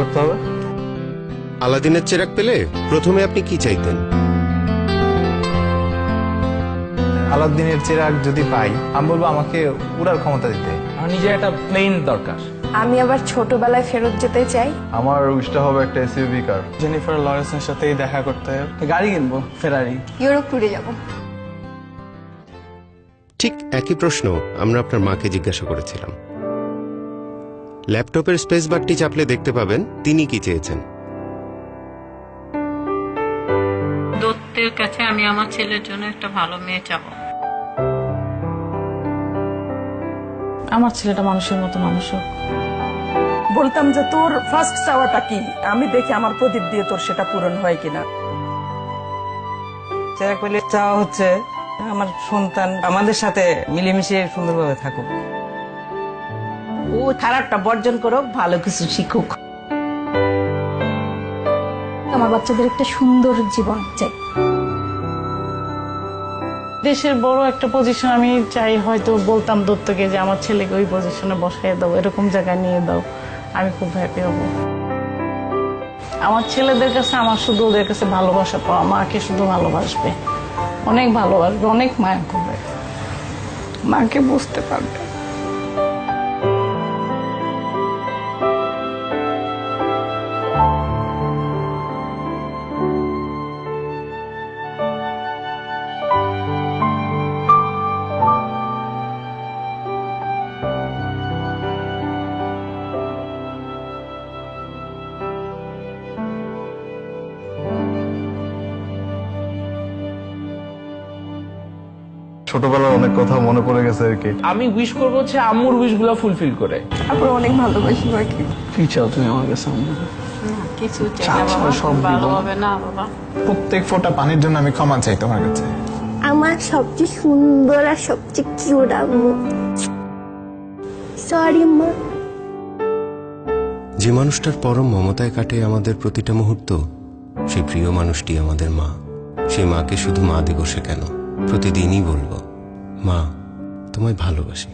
করতে হবে? আলাদিনের চেরাগ পেলে প্রথমে আপনি কি চাইতেন? আলাদিনের চেরাগ যদি পাই, আমি বলবো আমাকে উড়ার ক্ষমতা দিতে। আমার নিজের একটা প্লেন দরকার। আমি আবার ছোটবেলায় ফেরত যেতে চাই। আমার উইশটা হবে একটা এসইউভি কার। জেনিফার লরেন্সের সাথেই দেখা করতে গাড়ি কিনবো, ফেরারি। ইউরোপ ট্যুরে যাব। ঠিক একই প্রশ্ন আমরা আপনার মাকে জিজ্ঞাসা করেছিলাম। ল্যাপটপের স্পেস বারটি চাপলে দেখতে পাবেন তিনি কি চেয়েছেন। দত্তের কাছে আমি আমার ছেলের জন্য একটা ভালো মেয়ে চাবো। আমার ছেলেটা মানুষের মতো মানুষ হোক। বলতাম যে তোর ফার্স্ট চাওয়াটা কি, আমি দেখি আমার প্রদীপ দিয়ে তোর সেটা পূরণ হয় কিনা। চেরাগ পেলে চাওয়া হচ্ছে আমার সন্তান আমাদের সাথে মিলেমিশে সুন্দরভাবে থাকুক। ও খারাপটা বর্জন করুক, ভালো কিছু শিখুক। আমার বাচ্চাদের একটা সুন্দর জীবন চাই। দেশের বড় একটা পজিশন আমি চাই, হয়তো বলতাম দত্তকে যে আমার ছেলেকে ওই পজিশনে বসাই দাও, এরকম জায়গায় নিয়ে দাও, আমি খুব হ্যাপি হব। আমার ছেলেদের কাছে আমার শুধু ওদের কাছে ভালোবাসা পাওয়া, মাকে শুধু ভালোবাসবে, অনেক ভালোবাসবে, অনেক মায়া করবে, মাকে বুঝতে পারবে। ছোটবেলার অনেক কথা মনে পড়ে গেছে আর কি। আমি উইশ করবো হচ্ছে আম্মুর উইশ গুলো ফুলফিল করে। তারপর অনেক ভালোবাসি মাকে। কি চাও তুমি আমার কাছে? কিছু চাই না বাবা, সব ভালো হবে না বাবা। প্রত্যেক ফোঁটা পানির জন্য আমি ক্ষমা চাই তোমার কাছে। আমার সবচেয়ে সুন্দর আর সবচেয়ে কিউট আম্মু। সরি মা। যে মানুষটার পরম মমতায় কাটে আমাদের প্রতিটা মুহূর্ত, সেই প্রিয় মানুষটি আমাদের মা। সেই মাকে শুধু মা দিবসে কেন, প্রতিদিনই বলবো, মা তোমায় ভালোবাসি।